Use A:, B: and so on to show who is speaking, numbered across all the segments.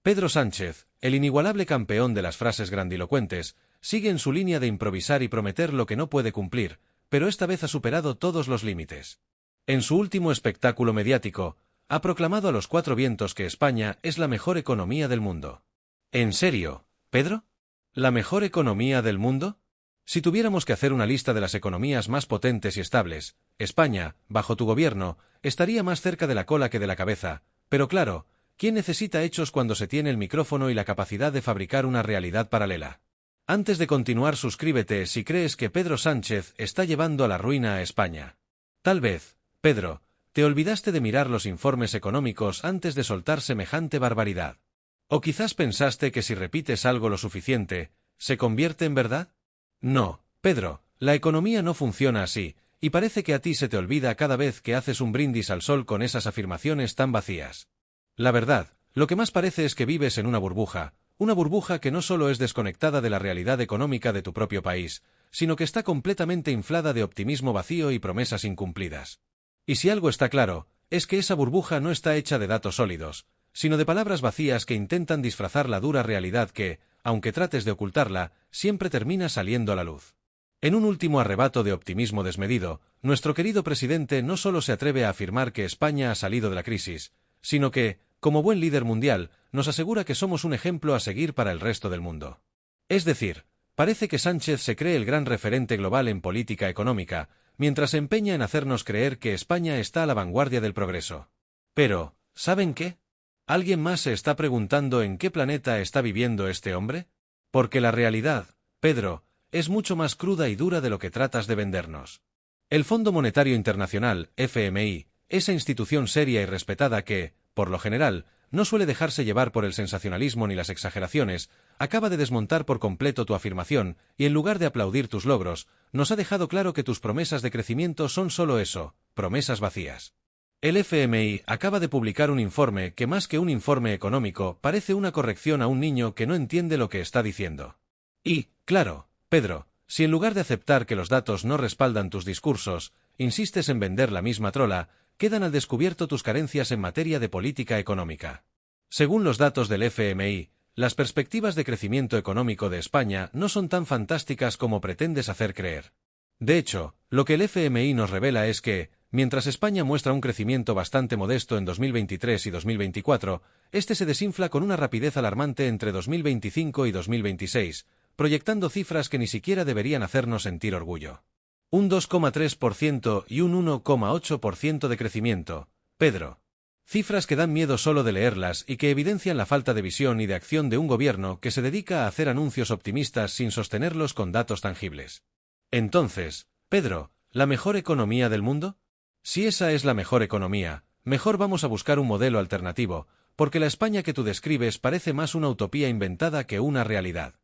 A: Pedro Sánchez, el inigualable campeón de las frases grandilocuentes, sigue en su línea de improvisar y prometer lo que no puede cumplir, pero esta vez ha superado todos los límites. En su último espectáculo mediático, ha proclamado a los cuatro vientos que España es la mejor economía del mundo. ¿En serio, Pedro? ¿La mejor economía del mundo? Si tuviéramos que hacer una lista de las economías más potentes y estables, España, bajo tu gobierno, estaría más cerca de la cola que de la cabeza, pero claro, ¿quién necesita hechos cuando se tiene el micrófono y la capacidad de fabricar una realidad paralela? Antes de continuar, suscríbete si crees que Pedro Sánchez está llevando a la ruina a España. Tal vez, Pedro, te olvidaste de mirar los informes económicos antes de soltar semejante barbaridad. ¿O quizás pensaste que si repites algo lo suficiente, se convierte en verdad? No, Pedro, la economía no funciona así, y parece que a ti se te olvida cada vez que haces un brindis al sol con esas afirmaciones tan vacías. La verdad, lo que más parece es que vives en una burbuja que no solo es desconectada de la realidad económica de tu propio país, sino que está completamente inflada de optimismo vacío y promesas incumplidas. Y si algo está claro, es que esa burbuja no está hecha de datos sólidos, sino de palabras vacías que intentan disfrazar la dura realidad que, aunque trates de ocultarla, siempre termina saliendo a la luz. En un último arrebato de optimismo desmedido, nuestro querido presidente no solo se atreve a afirmar que España ha salido de la crisis, sino que, como buen líder mundial, nos asegura que somos un ejemplo a seguir para el resto del mundo. Es decir, parece que Sánchez se cree el gran referente global en política económica, mientras se empeña en hacernos creer que España está a la vanguardia del progreso. Pero, ¿saben qué? ¿Alguien más se está preguntando en qué planeta está viviendo este hombre? Porque la realidad, Pedro, es mucho más cruda y dura de lo que tratas de vendernos. El Fondo Monetario Internacional, FMI, esa institución seria y respetada que, por lo general, no suele dejarse llevar por el sensacionalismo ni las exageraciones, acaba de desmontar por completo tu afirmación y en lugar de aplaudir tus logros, nos ha dejado claro que tus promesas de crecimiento son solo eso, promesas vacías. El FMI acaba de publicar un informe que más que un informe económico parece una corrección a un niño que no entiende lo que está diciendo. Y, claro, Pedro, si en lugar de aceptar que los datos no respaldan tus discursos, insistes en vender la misma trola, quedan al descubierto tus carencias en materia de política económica. Según los datos del FMI, las perspectivas de crecimiento económico de España no son tan fantásticas como pretendes hacer creer. De hecho, lo que el FMI nos revela es que, mientras España muestra un crecimiento bastante modesto en 2023 y 2024, este se desinfla con una rapidez alarmante entre 2025 y 2026, proyectando cifras que ni siquiera deberían hacernos sentir orgullo. Un 2,3% y un 1,8% de crecimiento, Pedro. Cifras que dan miedo solo de leerlas y que evidencian la falta de visión y de acción de un gobierno que se dedica a hacer anuncios optimistas sin sostenerlos con datos tangibles. Entonces, Pedro, ¿la mejor economía del mundo? Si esa es la mejor economía, mejor vamos a buscar un modelo alternativo, porque la España que tú describes parece más una utopía inventada que una realidad.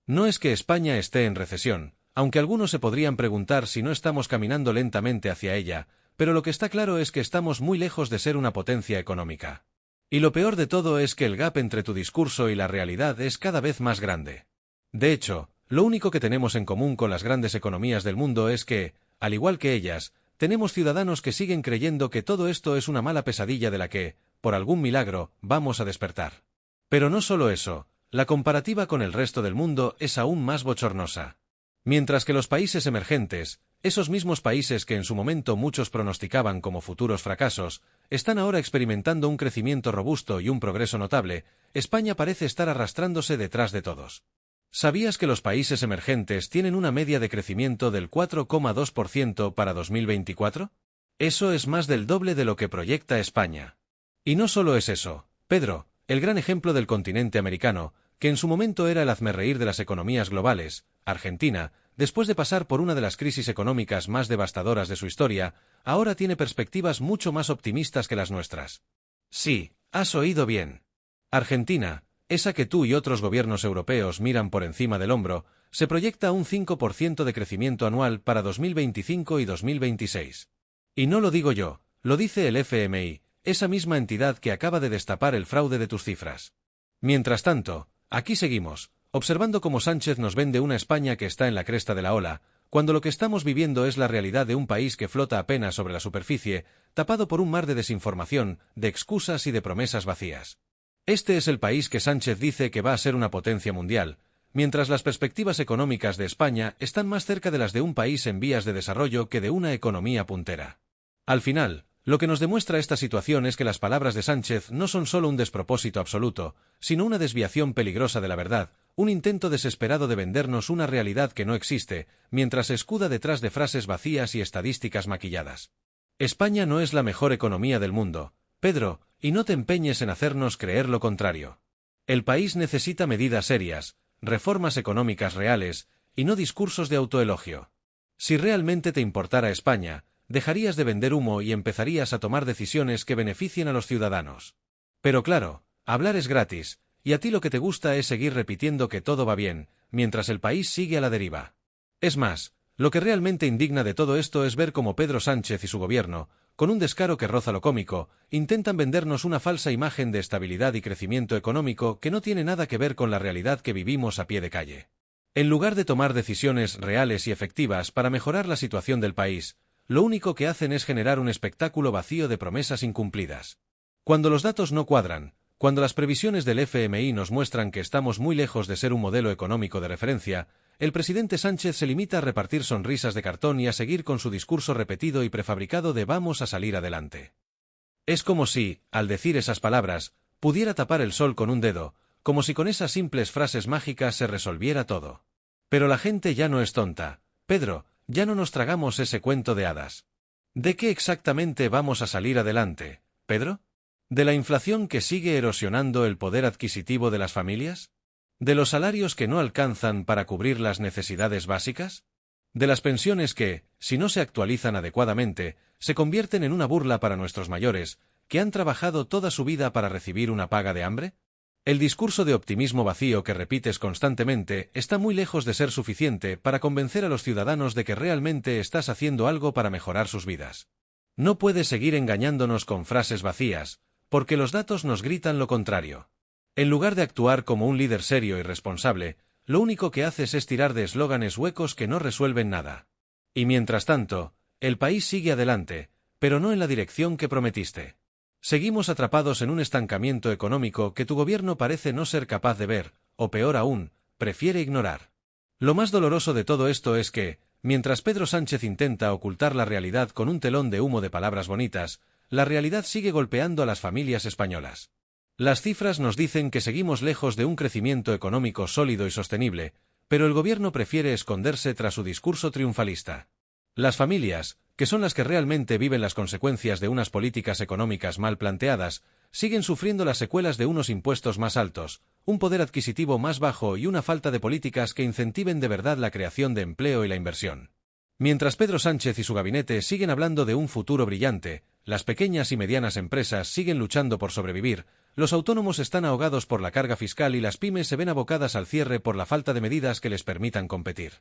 A: No es que España esté en recesión, aunque algunos se podrían preguntar si no estamos caminando lentamente hacia ella, pero lo que está claro es que estamos muy lejos de ser una potencia económica. Y lo peor de todo es que el gap entre tu discurso y la realidad es cada vez más grande. De hecho, lo único que tenemos en común con las grandes economías del mundo es que, al igual que ellas, tenemos ciudadanos que siguen creyendo que todo esto es una mala pesadilla de la que, por algún milagro, vamos a despertar. Pero no solo eso, la comparativa con el resto del mundo es aún más bochornosa. Mientras que los países emergentes, esos mismos países que en su momento muchos pronosticaban como futuros fracasos, están ahora experimentando un crecimiento robusto y un progreso notable, España parece estar arrastrándose detrás de todos. ¿Sabías que los países emergentes tienen una media de crecimiento del 4,2% para 2024? Eso es más del doble de lo que proyecta España. Y no solo es eso, Pedro, el gran ejemplo del continente americano, que en su momento era el hazmerreír de las economías globales, Argentina, después de pasar por una de las crisis económicas más devastadoras de su historia, ahora tiene perspectivas mucho más optimistas que las nuestras. Sí, has oído bien. Argentina, esa que tú y otros gobiernos europeos miran por encima del hombro, se proyecta un 5% de crecimiento anual para 2025 y 2026. Y no lo digo yo, lo dice el FMI, esa misma entidad que acaba de destapar el fraude de tus cifras. Mientras tanto, aquí seguimos, observando cómo Sánchez nos vende una España que está en la cresta de la ola, cuando lo que estamos viviendo es la realidad de un país que flota apenas sobre la superficie, tapado por un mar de desinformación, de excusas y de promesas vacías. Este es el país que Sánchez dice que va a ser una potencia mundial, mientras las perspectivas económicas de España están más cerca de las de un país en vías de desarrollo que de una economía puntera. Al final, lo que nos demuestra esta situación es que las palabras de Sánchez no son solo un despropósito absoluto, sino una desviación peligrosa de la verdad, un intento desesperado de vendernos una realidad que no existe, mientras se escuda detrás de frases vacías y estadísticas maquilladas. España no es la mejor economía del mundo, Pedro, y no te empeñes en hacernos creer lo contrario. El país necesita medidas serias, reformas económicas reales, y no discursos de autoelogio. Si realmente te importara España, dejarías de vender humo y empezarías a tomar decisiones que beneficien a los ciudadanos. Pero claro, hablar es gratis, y a ti lo que te gusta es seguir repitiendo que todo va bien, mientras el país sigue a la deriva. Es más, lo que realmente indigna de todo esto es ver cómo Pedro Sánchez y su gobierno, con un descaro que roza lo cómico, intentan vendernos una falsa imagen de estabilidad y crecimiento económico que no tiene nada que ver con la realidad que vivimos a pie de calle. En lugar de tomar decisiones reales y efectivas para mejorar la situación del país, lo único que hacen es generar un espectáculo vacío de promesas incumplidas. Cuando los datos no cuadran, cuando las previsiones del FMI nos muestran que estamos muy lejos de ser un modelo económico de referencia, el presidente Sánchez se limita a repartir sonrisas de cartón y a seguir con su discurso repetido y prefabricado de vamos a salir adelante. Es como si, al decir esas palabras, pudiera tapar el sol con un dedo, como si con esas simples frases mágicas se resolviera todo. Pero la gente ya no es tonta, Pedro, ya no nos tragamos ese cuento de hadas. ¿De qué exactamente vamos a salir adelante, Pedro? ¿De la inflación que sigue erosionando el poder adquisitivo de las familias? ¿De los salarios que no alcanzan para cubrir las necesidades básicas? ¿De las pensiones que, si no se actualizan adecuadamente, se convierten en una burla para nuestros mayores, que han trabajado toda su vida para recibir una paga de hambre? El discurso de optimismo vacío que repites constantemente está muy lejos de ser suficiente para convencer a los ciudadanos de que realmente estás haciendo algo para mejorar sus vidas. No puedes seguir engañándonos con frases vacías, porque los datos nos gritan lo contrario. En lugar de actuar como un líder serio y responsable, lo único que haces es tirar de eslóganes huecos que no resuelven nada. Y mientras tanto, el país sigue adelante, pero no en la dirección que prometiste. Seguimos atrapados en un estancamiento económico que tu gobierno parece no ser capaz de ver, o peor aún, prefiere ignorar. Lo más doloroso de todo esto es que, mientras Pedro Sánchez intenta ocultar la realidad con un telón de humo de palabras bonitas, la realidad sigue golpeando a las familias españolas. Las cifras nos dicen que seguimos lejos de un crecimiento económico sólido y sostenible, pero el gobierno prefiere esconderse tras su discurso triunfalista. Las familias, que son las que realmente viven las consecuencias de unas políticas económicas mal planteadas, siguen sufriendo las secuelas de unos impuestos más altos, un poder adquisitivo más bajo y una falta de políticas que incentiven de verdad la creación de empleo y la inversión. Mientras Pedro Sánchez y su gabinete siguen hablando de un futuro brillante, las pequeñas y medianas empresas siguen luchando por sobrevivir, los autónomos están ahogados por la carga fiscal y las pymes se ven abocadas al cierre por la falta de medidas que les permitan competir.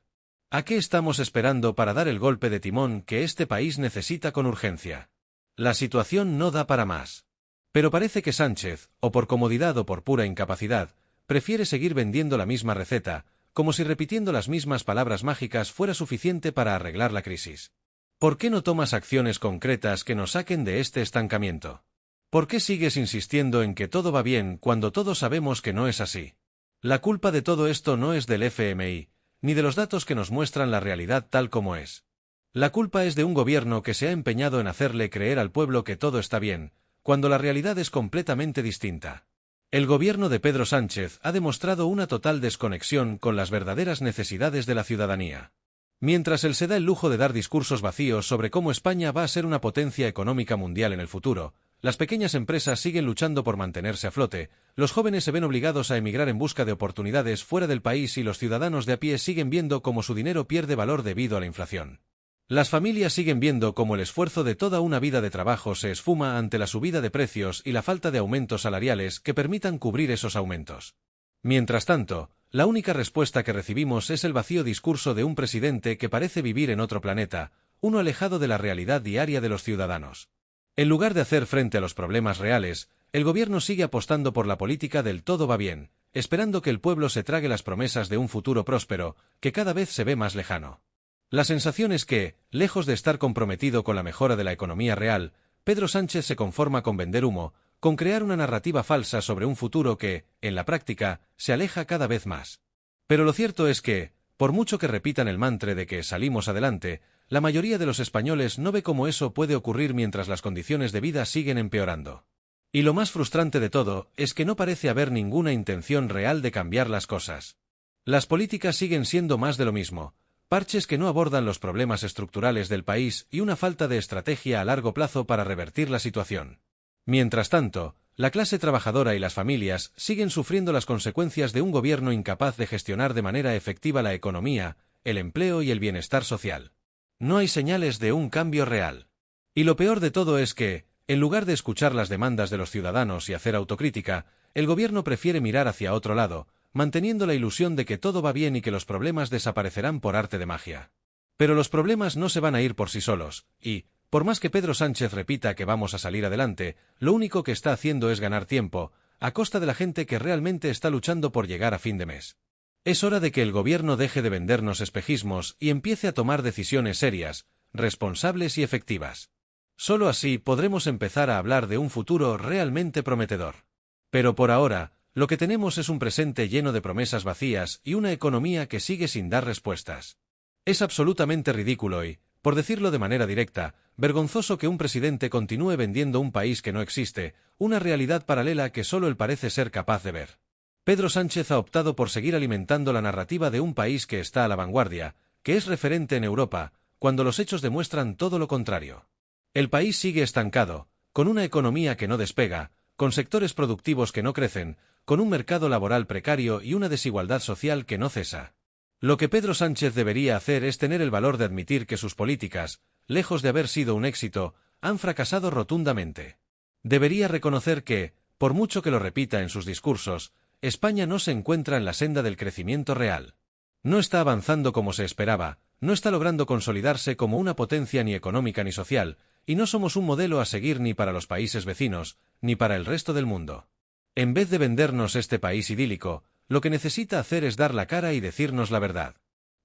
A: ¿A qué estamos esperando para dar el golpe de timón que este país necesita con urgencia? La situación no da para más. Pero parece que Sánchez, o por comodidad o por pura incapacidad, prefiere seguir vendiendo la misma receta, como si repitiendo las mismas palabras mágicas fuera suficiente para arreglar la crisis. ¿Por qué no tomas acciones concretas que nos saquen de este estancamiento? ¿Por qué sigues insistiendo en que todo va bien cuando todos sabemos que no es así? La culpa de todo esto no es del FMI, ni de los datos que nos muestran la realidad tal como es. La culpa es de un gobierno que se ha empeñado en hacerle creer al pueblo que todo está bien, cuando la realidad es completamente distinta. El gobierno de Pedro Sánchez ha demostrado una total desconexión con las verdaderas necesidades de la ciudadanía. Mientras él se da el lujo de dar discursos vacíos sobre cómo España va a ser una potencia económica mundial en el futuro, las pequeñas empresas siguen luchando por mantenerse a flote, los jóvenes se ven obligados a emigrar en busca de oportunidades fuera del país y los ciudadanos de a pie siguen viendo cómo su dinero pierde valor debido a la inflación. Las familias siguen viendo cómo el esfuerzo de toda una vida de trabajo se esfuma ante la subida de precios y la falta de aumentos salariales que permitan cubrir esos aumentos. Mientras tanto, la única respuesta que recibimos es el vacío discurso de un presidente que parece vivir en otro planeta, uno alejado de la realidad diaria de los ciudadanos. En lugar de hacer frente a los problemas reales, el gobierno sigue apostando por la política del todo va bien, esperando que el pueblo se trague las promesas de un futuro próspero, que cada vez se ve más lejano. La sensación es que, lejos de estar comprometido con la mejora de la economía real, Pedro Sánchez se conforma con vender humo, con crear una narrativa falsa sobre un futuro que, en la práctica, se aleja cada vez más. Pero lo cierto es que, por mucho que repitan el mantra de que salimos adelante, la mayoría de los españoles no ve cómo eso puede ocurrir mientras las condiciones de vida siguen empeorando. Y lo más frustrante de todo es que no parece haber ninguna intención real de cambiar las cosas. Las políticas siguen siendo más de lo mismo, parches que no abordan los problemas estructurales del país y una falta de estrategia a largo plazo para revertir la situación. Mientras tanto, la clase trabajadora y las familias siguen sufriendo las consecuencias de un gobierno incapaz de gestionar de manera efectiva la economía, el empleo y el bienestar social. No hay señales de un cambio real. Y lo peor de todo es que, en lugar de escuchar las demandas de los ciudadanos y hacer autocrítica, el gobierno prefiere mirar hacia otro lado, manteniendo la ilusión de que todo va bien y que los problemas desaparecerán por arte de magia. Pero los problemas no se van a ir por sí solos, y, por más que Pedro Sánchez repita que vamos a salir adelante, lo único que está haciendo es ganar tiempo, a costa de la gente que realmente está luchando por llegar a fin de mes. Es hora de que el gobierno deje de vendernos espejismos y empiece a tomar decisiones serias, responsables y efectivas. Solo así podremos empezar a hablar de un futuro realmente prometedor. Pero por ahora, lo que tenemos es un presente lleno de promesas vacías y una economía que sigue sin dar respuestas. Es absolutamente ridículo y, por decirlo de manera directa, vergonzoso que un presidente continúe vendiendo un país que no existe, una realidad paralela que solo él parece ser capaz de ver. Pedro Sánchez ha optado por seguir alimentando la narrativa de un país que está a la vanguardia, que es referente en Europa, cuando los hechos demuestran todo lo contrario. El país sigue estancado, con una economía que no despega, con sectores productivos que no crecen, con un mercado laboral precario y una desigualdad social que no cesa. Lo que Pedro Sánchez debería hacer es tener el valor de admitir que sus políticas, lejos de haber sido un éxito, han fracasado rotundamente. Debería reconocer que, por mucho que lo repita en sus discursos, España no se encuentra en la senda del crecimiento real. No está avanzando como se esperaba, no está logrando consolidarse como una potencia ni económica ni social, y no somos un modelo a seguir ni para los países vecinos, ni para el resto del mundo. En vez de vendernos este país idílico, lo que necesita hacer es dar la cara y decirnos la verdad.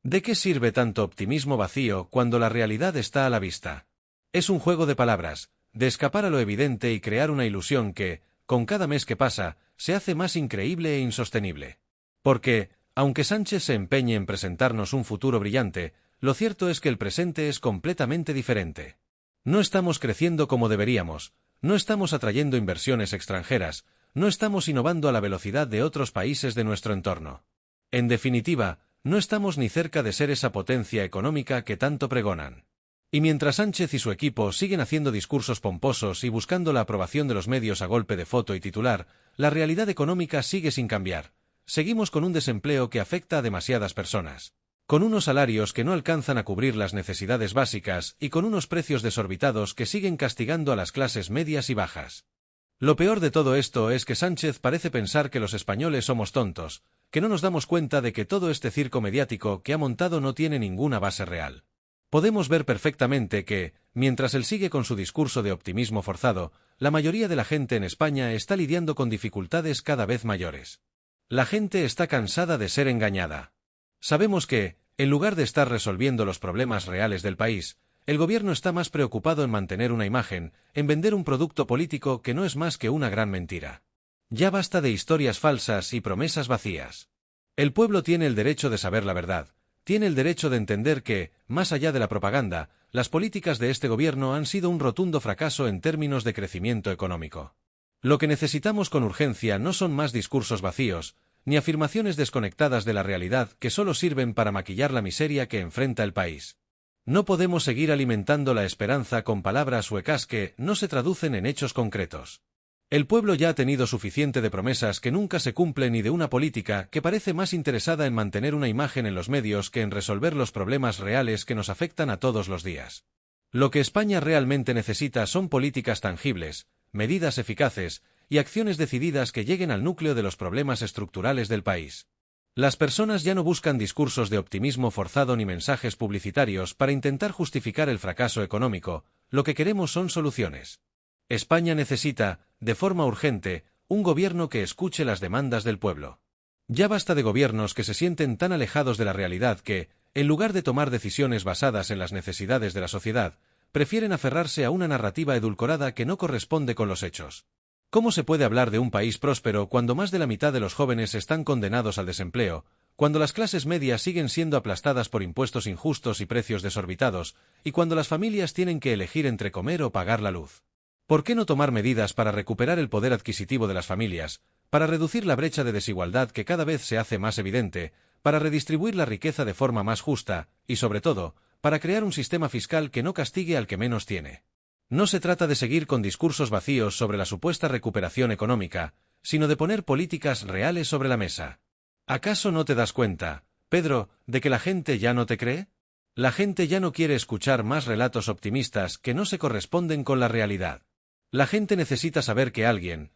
A: ¿De qué sirve tanto optimismo vacío cuando la realidad está a la vista? Es un juego de palabras, de escapar a lo evidente y crear una ilusión que, con cada mes que pasa, se hace más increíble e insostenible. Porque, aunque Sánchez se empeñe en presentarnos un futuro brillante, lo cierto es que el presente es completamente diferente. No estamos creciendo como deberíamos, no estamos atrayendo inversiones extranjeras, no estamos innovando a la velocidad de otros países de nuestro entorno. En definitiva, no estamos ni cerca de ser esa potencia económica que tanto pregonan. Y mientras Sánchez y su equipo siguen haciendo discursos pomposos y buscando la aprobación de los medios a golpe de foto y titular, la realidad económica sigue sin cambiar. Seguimos con un desempleo que afecta a demasiadas personas, con unos salarios que no alcanzan a cubrir las necesidades básicas y con unos precios desorbitados que siguen castigando a las clases medias y bajas. Lo peor de todo esto es que Sánchez parece pensar que los españoles somos tontos, que no nos damos cuenta de que todo este circo mediático que ha montado no tiene ninguna base real. Podemos ver perfectamente que, mientras él sigue con su discurso de optimismo forzado, la mayoría de la gente en España está lidiando con dificultades cada vez mayores. La gente está cansada de ser engañada. Sabemos que, en lugar de estar resolviendo los problemas reales del país, el gobierno está más preocupado en mantener una imagen, en vender un producto político que no es más que una gran mentira. Ya basta de historias falsas y promesas vacías. El pueblo tiene el derecho de saber la verdad, tiene el derecho de entender que, más allá de la propaganda, las políticas de este gobierno han sido un rotundo fracaso en términos de crecimiento económico. Lo que necesitamos con urgencia no son más discursos vacíos, ni afirmaciones desconectadas de la realidad que solo sirven para maquillar la miseria que enfrenta el país. No podemos seguir alimentando la esperanza con palabras huecas que no se traducen en hechos concretos. El pueblo ya ha tenido suficiente de promesas que nunca se cumplen y de una política que parece más interesada en mantener una imagen en los medios que en resolver los problemas reales que nos afectan a todos los días. Lo que España realmente necesita son políticas tangibles, medidas eficaces y acciones decididas que lleguen al núcleo de los problemas estructurales del país. Las personas ya no buscan discursos de optimismo forzado ni mensajes publicitarios para intentar justificar el fracaso económico, lo que queremos son soluciones. España necesita, de forma urgente, un gobierno que escuche las demandas del pueblo. Ya basta de gobiernos que se sienten tan alejados de la realidad que, en lugar de tomar decisiones basadas en las necesidades de la sociedad, prefieren aferrarse a una narrativa edulcorada que no corresponde con los hechos. ¿Cómo se puede hablar de un país próspero cuando más de la mitad de los jóvenes están condenados al desempleo, cuando las clases medias siguen siendo aplastadas por impuestos injustos y precios desorbitados, y cuando las familias tienen que elegir entre comer o pagar la luz? ¿Por qué no tomar medidas para recuperar el poder adquisitivo de las familias, para reducir la brecha de desigualdad que cada vez se hace más evidente, para redistribuir la riqueza de forma más justa, y sobre todo, para crear un sistema fiscal que no castigue al que menos tiene? No se trata de seguir con discursos vacíos sobre la supuesta recuperación económica, sino de poner políticas reales sobre la mesa. ¿Acaso no te das cuenta, Pedro, de que la gente ya no te cree? La gente ya no quiere escuchar más relatos optimistas que no se corresponden con la realidad. La gente necesita saber que alguien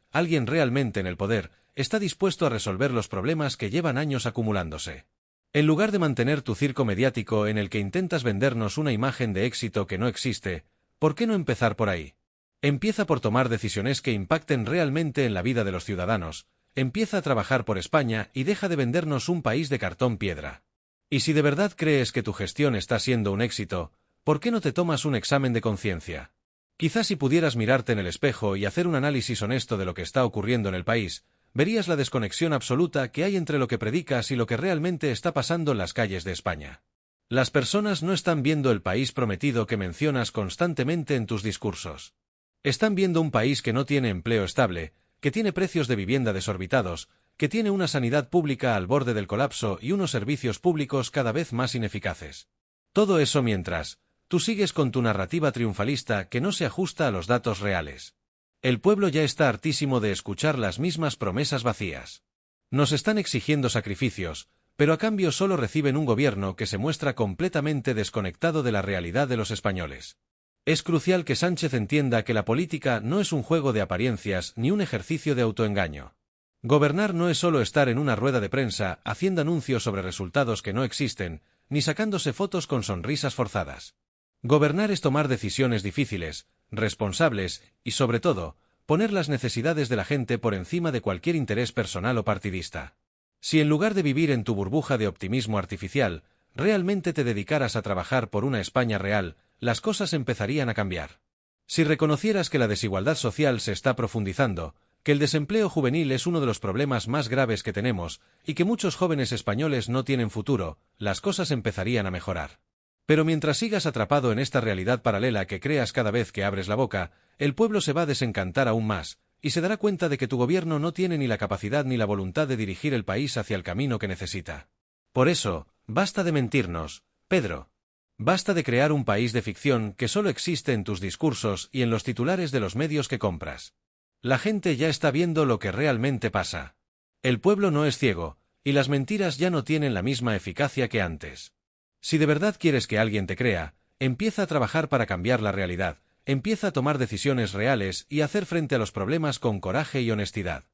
A: realmente en el poder, está dispuesto a resolver los problemas que llevan años acumulándose. En lugar de mantener tu circo mediático en el que intentas vendernos una imagen de éxito que no existe, ¿por qué no empezar por ahí? Empieza por tomar decisiones que impacten realmente en la vida de los ciudadanos, empieza a trabajar por España y deja de vendernos un país de cartón piedra. Y si de verdad crees que tu gestión está siendo un éxito, ¿por qué no te tomas un examen de conciencia? Quizás si pudieras mirarte en el espejo y hacer un análisis honesto de lo que está ocurriendo en el país, verías la desconexión absoluta que hay entre lo que predicas y lo que realmente está pasando en las calles de España. Las personas no están viendo el país prometido que mencionas constantemente en tus discursos. Están viendo un país que no tiene empleo estable, que tiene precios de vivienda desorbitados, que tiene una sanidad pública al borde del colapso y unos servicios públicos cada vez más ineficaces. Todo eso mientras tú sigues con tu narrativa triunfalista que no se ajusta a los datos reales. El pueblo ya está hartísimo de escuchar las mismas promesas vacías. Nos están exigiendo sacrificios, pero a cambio solo reciben un gobierno que se muestra completamente desconectado de la realidad de los españoles. Es crucial que Sánchez entienda que la política no es un juego de apariencias ni un ejercicio de autoengaño. Gobernar no es solo estar en una rueda de prensa haciendo anuncios sobre resultados que no existen, ni sacándose fotos con sonrisas forzadas. Gobernar es tomar decisiones difíciles, responsables y, sobre todo, poner las necesidades de la gente por encima de cualquier interés personal o partidista. Si en lugar de vivir en tu burbuja de optimismo artificial, realmente te dedicaras a trabajar por una España real, las cosas empezarían a cambiar. Si reconocieras que la desigualdad social se está profundizando, que el desempleo juvenil es uno de los problemas más graves que tenemos, y que muchos jóvenes españoles no tienen futuro, las cosas empezarían a mejorar. Pero mientras sigas atrapado en esta realidad paralela que creas cada vez que abres la boca, el pueblo se va a desencantar aún más, y se dará cuenta de que tu gobierno no tiene ni la capacidad ni la voluntad de dirigir el país hacia el camino que necesita. Por eso, basta de mentirnos, Pedro. Basta de crear un país de ficción que solo existe en tus discursos y en los titulares de los medios que compras. La gente ya está viendo lo que realmente pasa. El pueblo no es ciego, y las mentiras ya no tienen la misma eficacia que antes. Si de verdad quieres que alguien te crea, empieza a trabajar para cambiar la realidad, empieza a tomar decisiones reales y a hacer frente a los problemas con coraje y honestidad.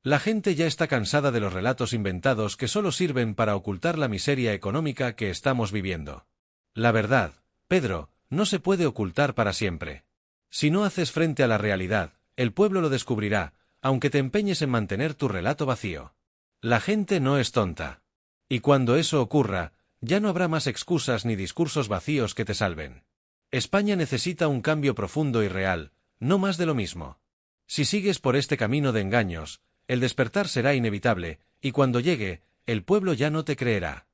A: La gente ya está cansada de los relatos inventados que solo sirven para ocultar la miseria económica que estamos viviendo. La verdad, Pedro, no se puede ocultar para siempre. Si no haces frente a la realidad, el pueblo lo descubrirá, aunque te empeñes en mantener tu relato vacío. La gente no es tonta. Y cuando eso ocurra, ya no habrá más excusas ni discursos vacíos que te salven. España necesita un cambio profundo y real, no más de lo mismo. Si sigues por este camino de engaños, el despertar será inevitable, y cuando llegue, el pueblo ya no te creerá.